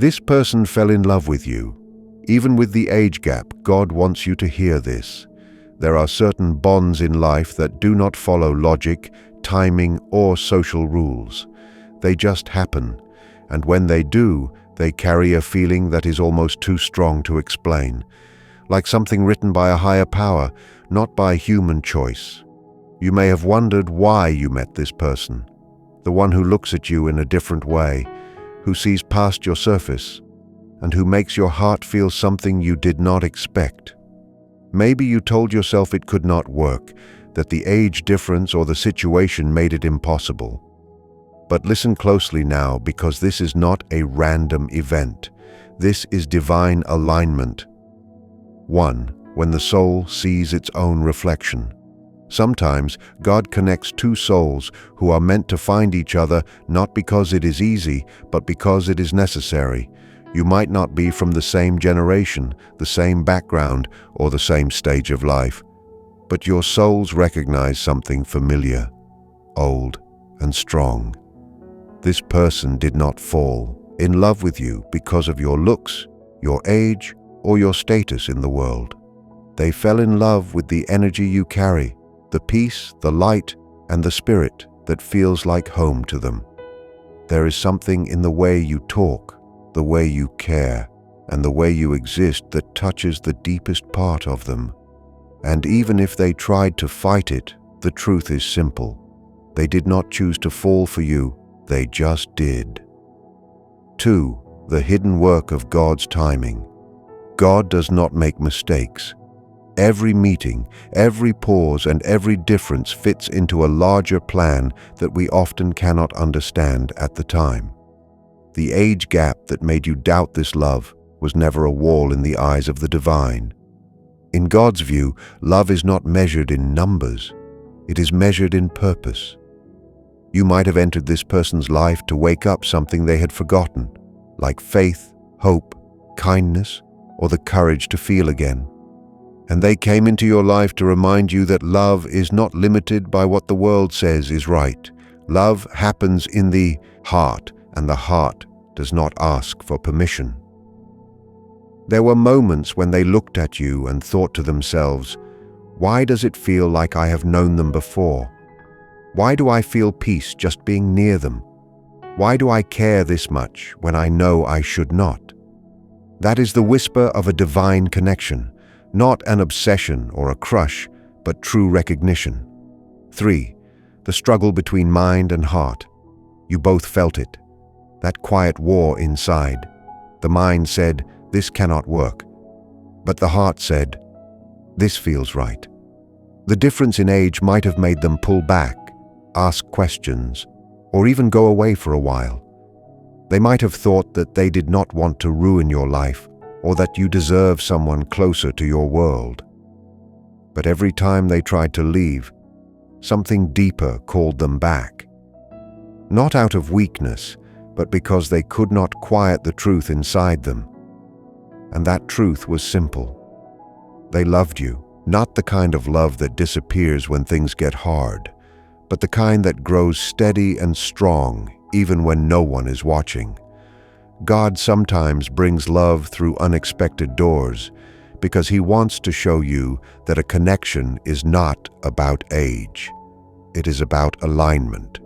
This person fell in love with you. Even with the age gap, God wants you to hear this. There are certain bonds in life that do not follow logic, timing, or social rules. They just happen, and when they do, they carry a feeling that is almost too strong to explain, like something written by a higher power, not by human choice. You may have wondered why you met this person, the one who looks at you in a different way, who sees past your surface, and who makes your heart feel something you did not expect. Maybe you told yourself it could not work, that the age difference or the situation made it impossible. But listen closely now, because this is not a random event. This is divine alignment. 1. When the soul sees its own reflection. Sometimes God connects two souls who are meant to find each other not because it is easy, but because it is necessary. You might not be from the same generation, the same background, or the same stage of life, but your souls recognize something familiar, old, and strong. This person did not fall in love with you because of your looks, your age, or your status in the world. They fell in love with the energy you carry, the peace, the light, and the spirit that feels like home to them. There is something in the way you talk, the way you care, and the way you exist that touches the deepest part of them. And even if they tried to fight it, the truth is simple. They did not choose to fall for you, they just did. 2. The hidden work of God's timing. God does not make mistakes. Every meeting, every pause, and every difference fits into a larger plan that we often cannot understand at the time. The age gap that made you doubt this love was never a wall in the eyes of the divine. In God's view, love is not measured in numbers. It is measured in purpose. You might have entered this person's life to wake up something they had forgotten, like faith, hope, kindness, or the courage to feel again. And they came into your life to remind you that love is not limited by what the world says is right. Love happens in the heart, and the heart does not ask for permission. There were moments when they looked at you and thought to themselves, "Why does it feel like I have known them before? Why do I feel peace just being near them? Why do I care this much when I know I should not?" That is the whisper of a divine connection, not an obsession or a crush, but true recognition. 3. The struggle between mind and heart. You both felt it, that quiet war inside. The mind said, "This cannot work," but the heart said, "This feels right." The difference in age might have made them pull back, ask questions, or even go away for a while. They might have thought that they did not want to ruin your life, or that you deserve someone closer to your world. But every time they tried to leave, something deeper called them back. Not out of weakness, but because they could not quiet the truth inside them. And that truth was simple. They loved you, not the kind of love that disappears when things get hard, but the kind that grows steady and strong even when no one is watching. God sometimes brings love through unexpected doors because He wants to show you that a connection is not about age. It is about alignment.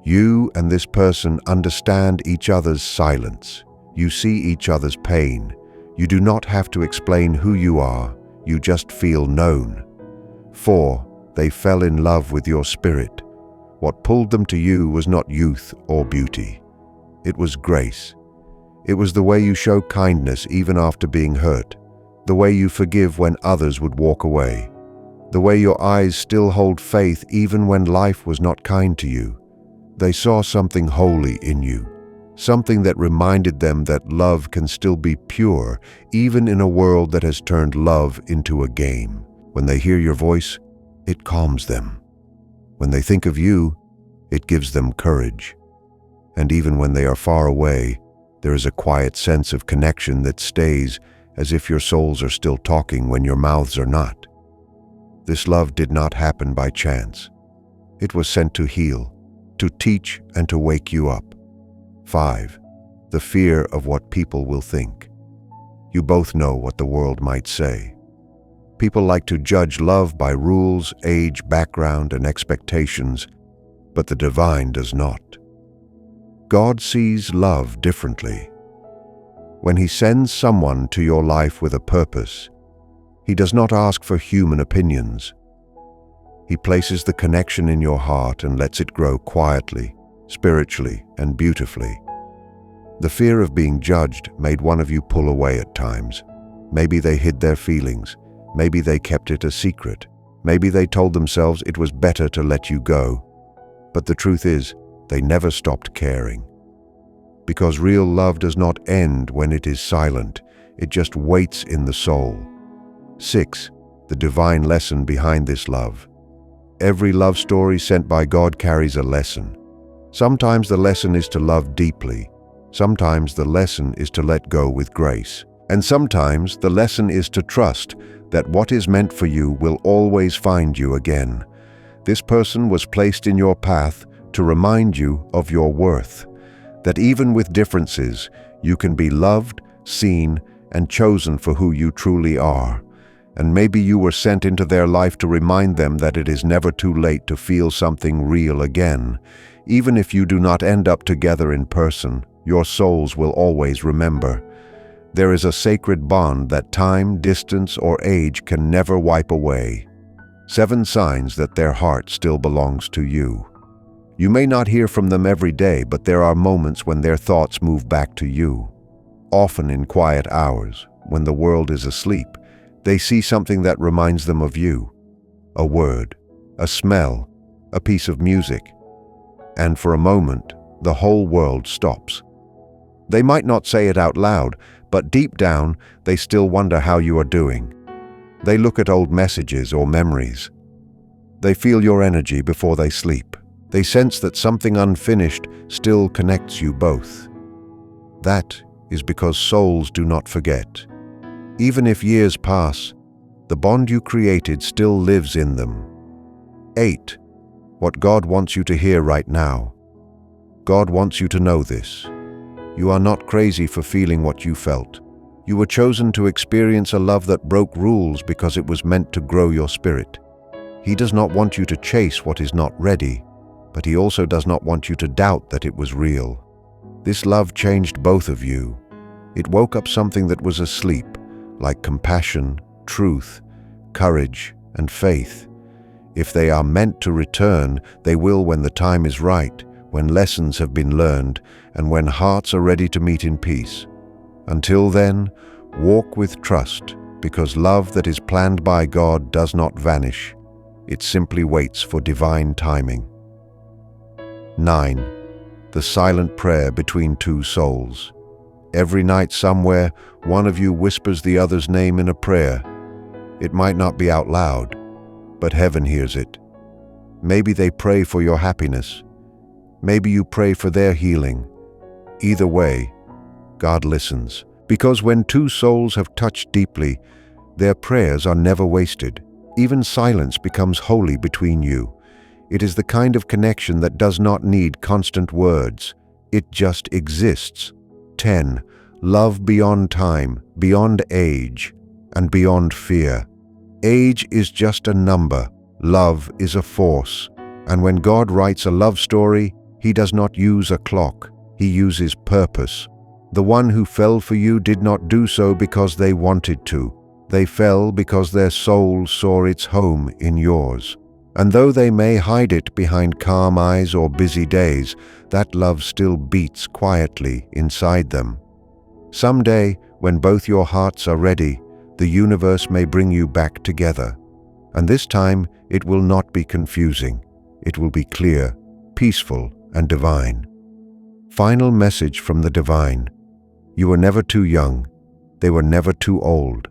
You and this person understand each other's silence. You see each other's pain. You do not have to explain who you are. You just feel known. 4. They fell in love with your spirit. What pulled them to you was not youth or beauty. It was grace. It was the way you show kindness even after being hurt, the way you forgive when others would walk away, the way your eyes still hold faith even when life was not kind to you. They saw something holy in you, something that reminded them that love can still be pure even in a world that has turned love into a game. When they hear your voice, it calms them. When they think of you, it gives them courage. And even when they are far away, there is a quiet sense of connection that stays, as if your souls are still talking when your mouths are not. This love did not happen by chance. It was sent to heal, to teach, and to wake you up. 5. the fear of what people will think. You both know what the world might say. People like to judge love by rules, age, background, and expectations, but the divine does not. God sees love differently. When He sends someone to your life with a purpose, He does not ask for human opinions. He places the connection in your heart and lets it grow quietly, spiritually, and beautifully. The fear of being judged made one of you pull away at times. Maybe they hid their feelings. Maybe they kept it a secret. Maybe they told themselves it was better to let you go. But the truth is, they never stopped caring. Because real love does not end when it is silent. It just waits in the soul. 6. The divine lesson behind this love. Every love story sent by God carries a lesson. Sometimes the lesson is to love deeply. Sometimes the lesson is to let go with grace. And sometimes the lesson is to trust that what is meant for you will always find you again. This person was placed in your path to remind you of your worth, that even with differences, you can be loved, seen, and chosen for who you truly are. And maybe you were sent into their life to remind them that it is never too late to feel something real again. Even if you do not end up together in person, your souls will always remember. There is a sacred bond that time, distance, or age can never wipe away. 7 signs that their heart still belongs to you. You may not hear from them every day, but there are moments when their thoughts move back to you. Often in quiet hours, when the world is asleep, they see something that reminds them of you. A word, a smell, a piece of music. And for a moment, the whole world stops. They might not say it out loud, but deep down, they still wonder how you are doing. They look at old messages or memories. They feel your energy before they sleep. They sense that something unfinished still connects you both. That is because souls do not forget. Even if years pass, the bond you created still lives in them. 8. What God wants you to hear right now. God wants you to know this. You are not crazy for feeling what you felt. You were chosen to experience a love that broke rules because it was meant to grow your spirit. He does not want you to chase what is not ready, but He also does not want you to doubt that it was real. This love changed both of you. It woke up something that was asleep, like compassion, truth, courage, and faith. If they are meant to return, they will when the time is right, when lessons have been learned, and when hearts are ready to meet in peace. Until then, walk with trust, because love that is planned by God does not vanish. It simply waits for divine timing. 9. The silent prayer between 2 souls. Every night somewhere, one of you whispers the other's name in a prayer. It might not be out loud, but heaven hears it. Maybe they pray for your happiness. Maybe you pray for their healing. Either way, God listens, because when 2 souls have touched deeply, their prayers are never wasted. Even silence becomes holy between you. It is the kind of connection that does not need constant words. It just exists. 10. Love beyond time, beyond age, and beyond fear. Age is just a number. Love is a force. And when God writes a love story, He does not use a clock. He uses purpose. The one who fell for you did not do so because they wanted to. They fell because their soul saw its home in yours. And though they may hide it behind calm eyes or busy days, that love still beats quietly inside them. Someday, when both your hearts are ready, the universe may bring you back together. And this time, it will not be confusing. It will be clear, peaceful, and divine. Final message from the divine. You were never too young. They were never too old.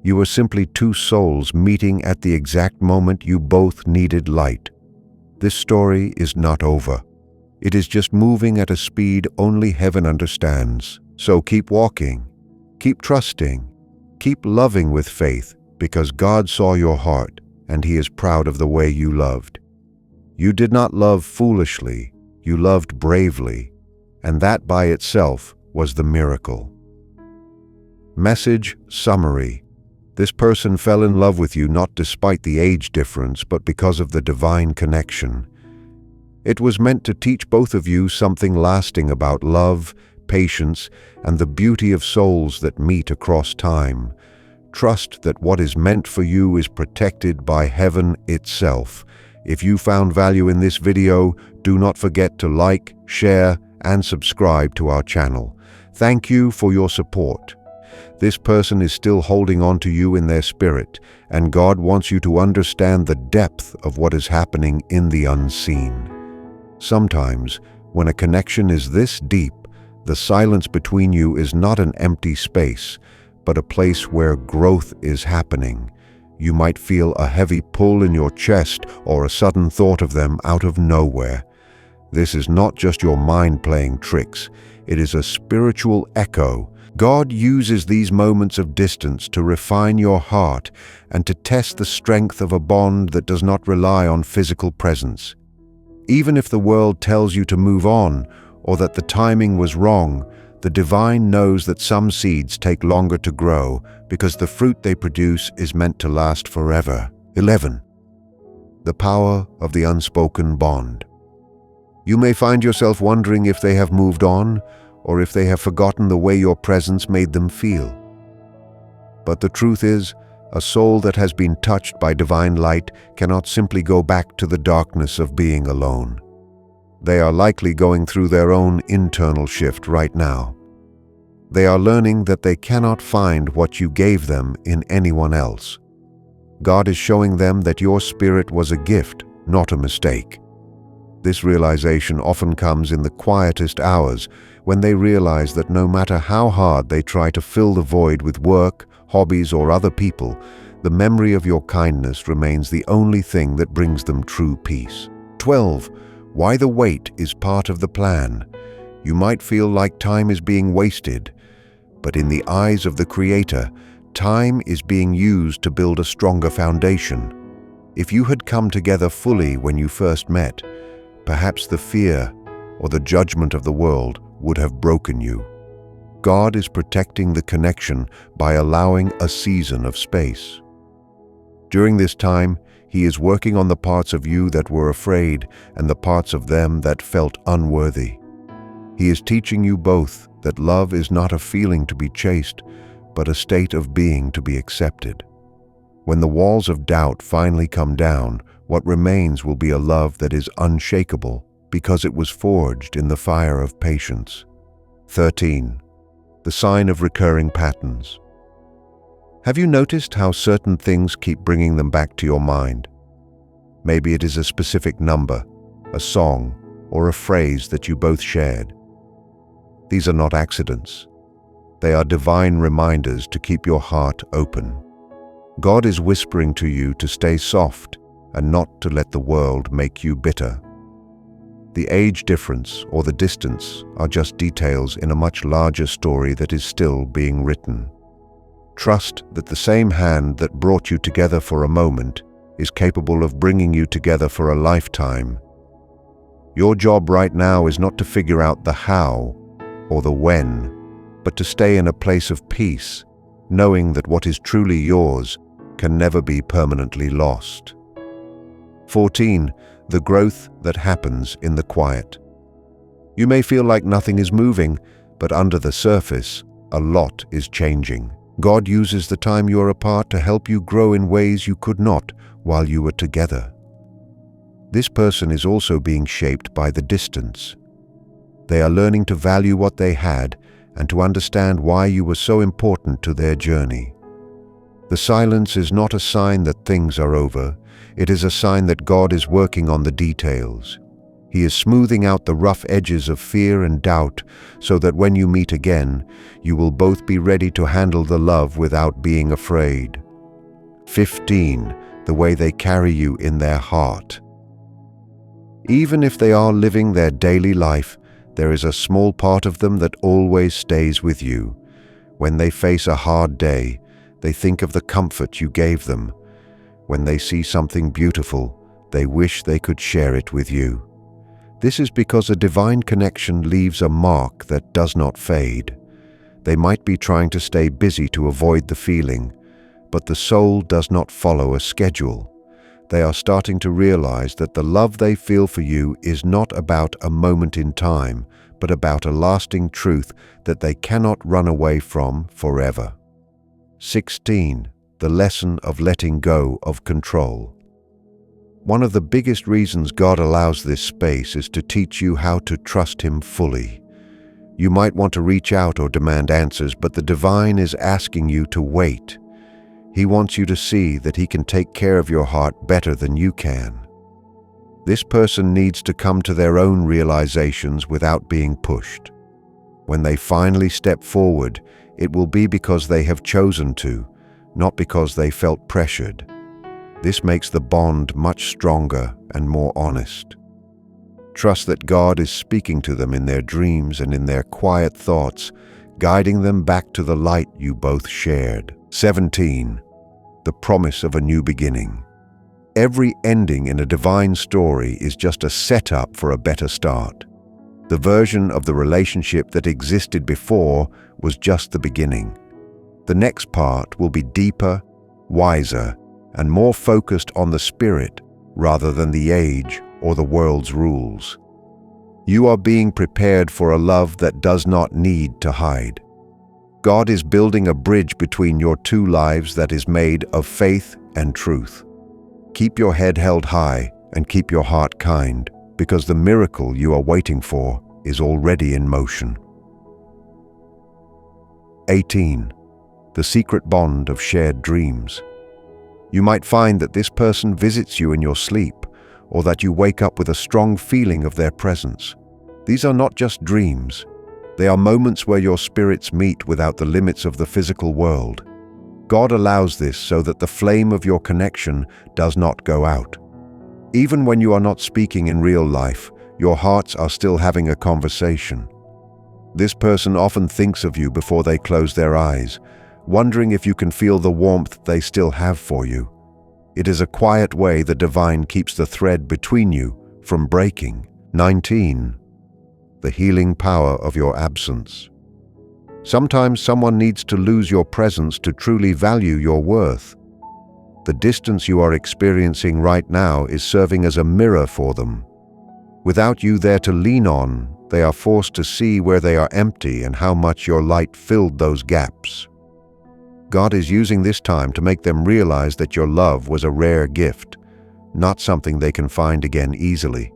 You were simply 2 souls meeting at the exact moment you both needed light. This story is not over. It is just moving at a speed only heaven understands. So keep walking, keep trusting, keep loving with faith, because God saw your heart and He is proud of the way you loved. You did not love foolishly, you loved bravely, and that by itself was the miracle. Message summary. This person fell in love with you not despite the age difference, but because of the divine connection. It was meant to teach both of you something lasting about love, patience, and the beauty of souls that meet across time. Trust that what is meant for you is protected by heaven itself. If you found value in this video, do not forget to like, share, and subscribe to our channel. Thank you for your support. This person is still holding on to you in their spirit, and God wants you to understand the depth of what is happening in the unseen. Sometimes, when a connection is this deep, the silence between you is not an empty space, but a place where growth is happening. You might feel a heavy pull in your chest or a sudden thought of them out of nowhere. This is not just your mind playing tricks. It is a spiritual echo. God uses these moments of distance to refine your heart and to test the strength of a bond that does not rely on physical presence. Even if the world tells you to move on or that the timing was wrong, the divine knows that some seeds take longer to grow because the fruit they produce is meant to last forever. 11. The power of the unspoken bond. You may find yourself wondering if they have moved on or if they have forgotten the way your presence made them feel. But the truth is, a soul that has been touched by divine light cannot simply go back to the darkness of being alone. They are likely going through their own internal shift right now. They are learning that they cannot find what you gave them in anyone else. God is showing them that your spirit was a gift, not a mistake. This realization often comes in the quietest hours, when they realize that no matter how hard they try to fill the void with work, hobbies, or other people, the memory of your kindness remains the only thing that brings them true peace. 12. Why the wait is part of the plan. You might feel like time is being wasted, but in the eyes of the Creator, time is being used to build a stronger foundation. If you had come together fully when you first met, perhaps the fear or the judgment of the world would have broken you. God is protecting the connection by allowing a season of space. During this time, He is working on the parts of you that were afraid and the parts of them that felt unworthy. He is teaching you both that love is not a feeling to be chased, but a state of being to be accepted. When the walls of doubt finally come down, what remains will be a love that is unshakable because it was forged in the fire of patience. 13. The sign of recurring patterns. Have you noticed how certain things keep bringing them back to your mind? Maybe it is a specific number, a song, or a phrase that you both shared. These are not accidents. They are divine reminders to keep your heart open. God is whispering to you to stay soft and not to let the world make you bitter. The age difference or the distance are just details in a much larger story that is still being written. Trust that the same hand that brought you together for a moment is capable of bringing you together for a lifetime. Your job right now is not to figure out the how or the when, but to stay in a place of peace, knowing that what is truly yours can never be permanently lost. 14. The growth that happens in the quiet. You may feel like nothing is moving, but under the surface, a lot is changing. God uses the time you are apart to help you grow in ways you could not while you were together. This person is also being shaped by the distance. They are learning to value what they had and to understand why you were so important to their journey. The silence is not a sign that things are over. It is a sign that God is working on the details. He is smoothing out the rough edges of fear and doubt so that when you meet again, you will both be ready to handle the love without being afraid. 15. The way they carry you in their heart. Even if they are living their daily life, there is a small part of them that always stays with you. When they face a hard day, they think of the comfort you gave them. When they see something beautiful, they wish they could share it with you. This is because a divine connection leaves a mark that does not fade. They might be trying to stay busy to avoid the feeling, but the soul does not follow a schedule. They are starting to realize that the love they feel for you is not about a moment in time, but about a lasting truth that they cannot run away from forever. 16. The lesson of letting go of control. One of the biggest reasons God allows this space is to teach you how to trust Him fully. You might want to reach out or demand answers, but the divine is asking you to wait. He wants you to see that He can take care of your heart better than you can. This person needs to come to their own realizations without being pushed. When they finally step forward, it will be because they have chosen to, not because they felt pressured. This makes the bond much stronger and more honest. Trust that God is speaking to them in their dreams and in their quiet thoughts, guiding them back to the light you both shared. 17. The promise of a new beginning. Every ending in a divine story is just a setup for a better start. The version of the relationship that existed before was just the beginning. The next part will be deeper, wiser, and more focused on the spirit rather than the age or the world's rules. You are being prepared for a love that does not need to hide. God is building a bridge between your two lives that is made of faith and truth. Keep your head held high and keep your heart kind, because the miracle you are waiting for is already in motion. 18. The secret bond of shared dreams. You might find that this person visits you in your sleep, or that you wake up with a strong feeling of their presence. These are not just dreams. They are moments where your spirits meet without the limits of the physical world. God allows this so that the flame of your connection does not go out. Even when you are not speaking in real life, your hearts are still having a conversation. This person often thinks of you before they close their eyes, wondering if you can feel the warmth they still have for you. It is a quiet way the divine keeps the thread between you from breaking. 19. The healing power of your absence. Sometimes someone needs to lose your presence to truly value your worth. The distance you are experiencing right now is serving as a mirror for them. Without you there to lean on, they are forced to see where they are empty and how much your light filled those gaps. God is using this time to make them realize that your love was a rare gift, not something they can find again easily.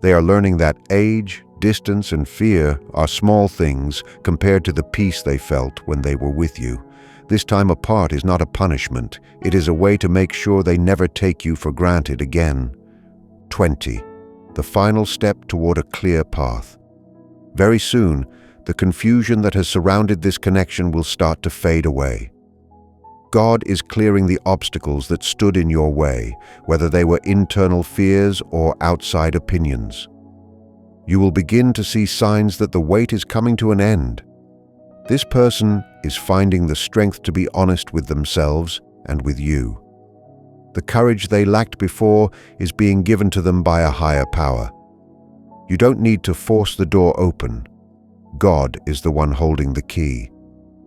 They are learning that age, distance, and fear are small things compared to the peace they felt when they were with you. This time apart is not a punishment. It is a way to make sure they never take you for granted again. 20. The final step toward a clear path. Very soon, the confusion that has surrounded this connection will start to fade away. God is clearing the obstacles that stood in your way, whether they were internal fears or outside opinions. You will begin to see signs that the wait is coming to an end. This person is finding the strength to be honest with themselves and with you. The courage they lacked before is being given to them by a higher power. You don't need to force the door open. God is the one holding the key.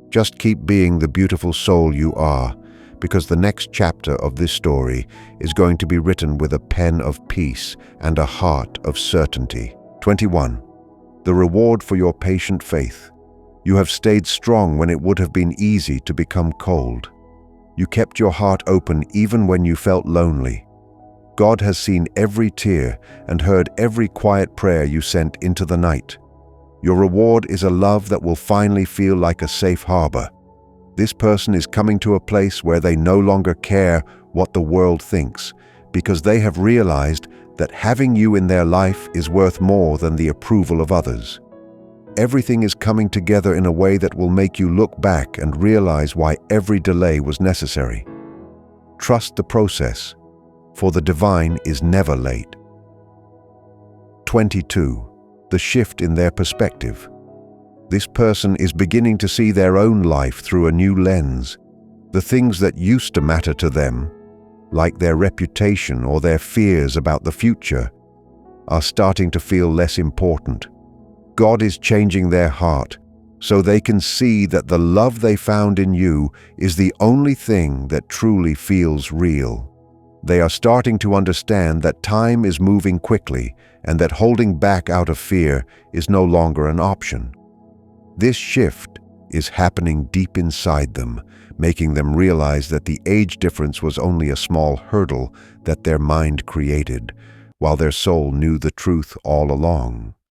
Just keep being the beautiful soul you are, because the next chapter of this story is going to be written with a pen of peace and a heart of certainty. 21. The reward for your patient faith. You have stayed strong when it would have been easy to become cold. You kept your heart open even when you felt lonely. God has seen every tear and heard every quiet prayer you sent into the night. Your reward is a love that will finally feel like a safe harbor. This person is coming to a place where they no longer care what the world thinks, because they have realized that having you in their life is worth more than the approval of others. Everything is coming together in a way that will make you look back and realize why every delay was necessary. Trust the process, for the divine is never late. 22. The shift in their perspective. This person is beginning to see their own life through a new lens. The things that used to matter to them, like their reputation or their fears about the future, are starting to feel less important. God is changing their heart so they can see that the love they found in you is the only thing that truly feels real. They are starting to understand that time is moving quickly and that holding back out of fear is no longer an option. This shift is happening deep inside them, making them realize that the age difference was only a small hurdle that their mind created, while their soul knew the truth all along.